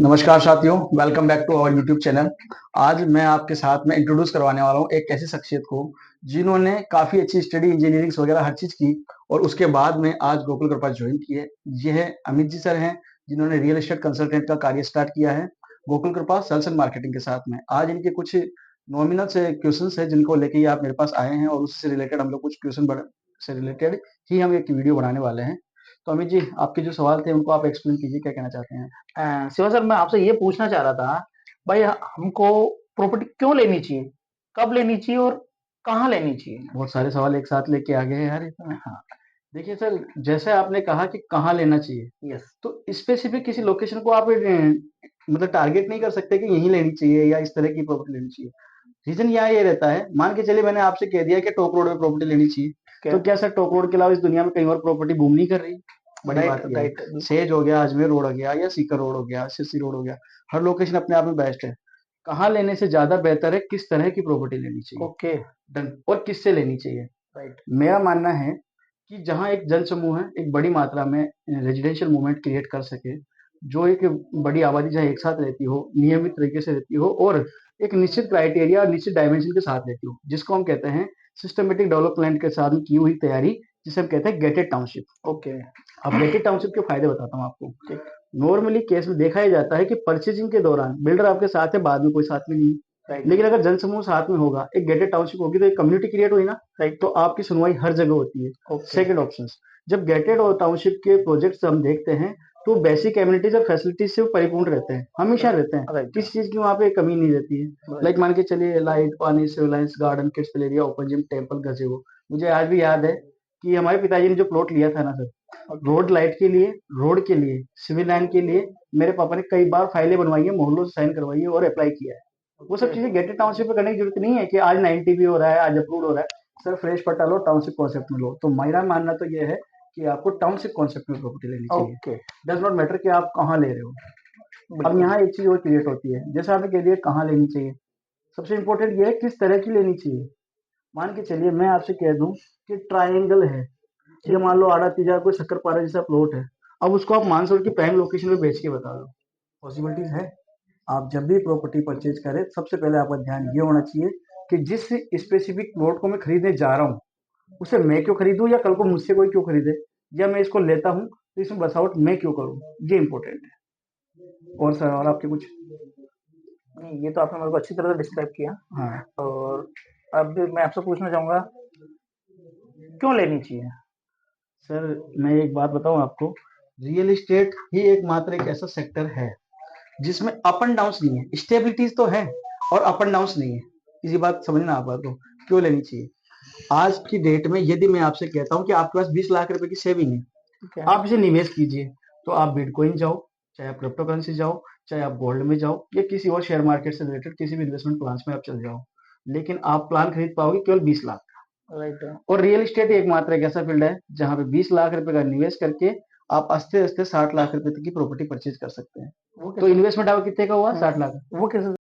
नमस्कार साथियों, welcome back to our YouTube channel. आज मैं आपके साथ में इंट्रोड्यूस करवाने वाला हूँ एक ऐसी शख्सियत को जिन्होंने काफ़ी अच्छी स्टडी इंजीनियरिंग वगैरह हर चीज़ की और उसके बाद में आज गोकुल कृपा ज्वाइन की है। यह अमित जी सर हैं, जिन्होंने रियल एस्टेट कंसल्टेंट का कार्य स्टार्ट किया है गोकुल कृपा सेल्स एंड मार्केटिंग के साथ में। आज इनके कुछ नॉमिनल से क्वेश्चंस है जिनको लेके ये आप मेरे पास आए हैं और उससे रिलेटेड हम लोग कुछ क्वेश्चन से रिलेटेड ही हम एक वीडियो बनाने वाले हैं। तो अमित जी, आपके जो सवाल थे उनको आप एक्सप्लेन कीजिए, क्या कहना चाहते हैं? शिवा सर, मैं आपसे ये पूछना चाह रहा था, भाई हमको प्रॉपर्टी क्यों लेनी चाहिए, कब लेनी चाहिए और कहाँ लेनी चाहिए? बहुत सारे सवाल एक साथ लेके आ गए हैं यार, ये तो। हाँ, देखिए सर, जैसे आपने कहा कि कहाँ लेना चाहिए, यस। तो स्पेसिफिक किसी लोकेशन को आप मतलब टारगेट नहीं कर सकते कि यहीं लेनी चाहिए या इस तरह की प्रॉपर्टी लेनी चाहिए। रीजन यहाँ ये रहता है, मान के चलिए मैंने आपसे कह दिया कि टॉप रोड में प्रॉपर्टी लेनी चाहिए, तो क्या सर टॉप रोड के अलावा इस दुनिया में कहीं और प्रॉपर्टी बूम नहीं कर रही? बड़ी राइट बात ये है। राइट। सेज हो गया, अजमेर रोड हो गया या सीकर रोड हो गया, सिरसी रोड हो गया, हर लोकेशन अपने आप में बेस्ट है। कहाँ लेने से ज्यादा बेहतर है किस तरह की प्रॉपर्टी लेनी चाहिए, ओके। डन, और किससे लेनी चाहिए। राइट। मेरा मानना है कि जहाँ एक जन समूह है एक बड़ी मात्रा में रेजिडेंशियल मूवमेंट क्रिएट कर सके, जो एक बड़ी आबादी जहाँ एक साथ रहती हो, नियमित तरीके से रहती हो और एक निश्चित क्राइटेरिया और निश्चित डायमेंशन के साथ रहती हो, जिसको हम कहते हैं सिस्टमेटिक डेवलपमेंट के साथ की हुई तैयारी, जिसे हम कहते हैं गेटेड टाउनशिप। ओके। अब गेटेड टाउनशिप के फायदे बताता हूँ आपको। नॉर्मली केस में देखा ही जाता है कि परचेजिंग के दौरान बिल्डर आपके साथ है, बाद में कोई साथ में नहीं है। राइट। लेकिन अगर जनसमूह साथ में होगा, एक गेटेड टाउनशिप होगी, तो एक कम्युनिटी क्रिएट हुई ना। राइट। तो आपकी सुनवाई हर जगह होती है। ओके। सेकंड ऑप्शन, जब गेटेड और टाउनशिप के प्रोजेक्ट्स हम देखते हैं तो बेसिक एमिनिटीज और फैसिलिटीज से वो परिपूर्ण रहते हैं, हमेशा रहते हैं। राइट। किसी चीज की वहाँ पे कमी नहीं रहती है। लाइक मान के चलिए, लाइट, पानी, Civil Lines, garden, kids play area, open gym, temple, gazebo. मुझे आज भी याद है कि हमारे पिताजी ने जो प्लॉट लिया था ना सर, रोड लाइट के लिए, रोड के लिए, सिविल लाइन के लिए, मेरे पापा ने कई बार फाइलें बनवाई है, मोहल्लों से साइन करवाई है और अप्लाई किया है। वो सब चीजें गेटेड टाउनशिप पे करने की जरूरत नहीं है कि आज 90 भी हो रहा है, आज अप्रूव हो रहा है। सर फ्रेश पट्टा लो, टाउनशिप कॉन्सेप्ट में लो। तो मेरा मानना तो ये है कि आपको टाउनशिप कॉन्सेप्ट में प्रॉपर्टी लेनी चाहिए। ओके। डज नॉट मैटर कि आप कहाँ ले रहे हो। अब बिल्कुल। यहाँ एक चीज और क्रिएट होती है, जैसे आपने कह दिया कहाँ लेनी चाहिए, सबसे इंपॉर्टेंट ये है किस तरह की लेनी चाहिए। मान के चलिए मैं आपसे कह दूं कि ट्रायंगल है, ये मान लो आड़ा तीजा कोई शक्करपारा जैसा प्लॉट है, अब उसको आप मानसरोवर की प्राइम लोकेशन पे बेच के बता दो, पॉसिबिलिटीज है। आप जब भी प्रॉपर्टी परचेज करें, सबसे पहले आपका ध्यान ये होना चाहिए कि जिस स्पेसिफिक प्लॉट को मैं खरीदने जा रहा हूँ, उसे मैं क्यों खरीदूं या कल को मुझसे कोई क्यों खरीदे, या मैं इसको लेता हूँ तो इसमें बसावट मैं क्यों करूँ, ये इंपॉर्टेंट है। और सर, और आपके कुछ? नहीं, ये तो आपने मेरे को अच्छी तरह से डिस्क्राइब किया। हाँ और अब मैं आपसे पूछना चाहूंगा, क्यों लेनी चाहिए? सर, मैं एक बात बताऊं आपको, रियल एस्टेट ही एकमात्र एक ऐसा सेक्टर है जिसमें अप एंड डाउन नहीं है, स्टेबिलिटीज तो है और अप एंड डाउन नहीं है। इसी बात समझना आप, बात को क्यों लेनी चाहिए। आज की डेट में यदि मैं आपसे कहता हूं कि आपके पास 20 लाख रुपए की सेविंग है, ठीक है। आप इसे निवेश कीजिए, तो आप बिटकॉइन जाओ, चाहे आप क्रिप्टो करेंसी जाओ, चाहे आप गोल्ड में जाओ या किसी और शेयर मार्केट से रिलेटेड किसी भी इन्वेस्टमेंट प्लान में आप चले जाओ, लेकिन आप प्लान खरीद पाओगे केवल 20 लाख। राइट। और रियल एस्टेट एकमात्र एक ऐसा फील्ड है जहां पे 20 लाख रुपए का निवेश करके आप अस्ते अस्ते 60 लाख रुपए तक की प्रॉपर्टी परचेज कर सकते हैं। वो तो कैसे? इन्वेस्टमेंट आपका कितने का हुआ? 60 लाख। वो कैसे?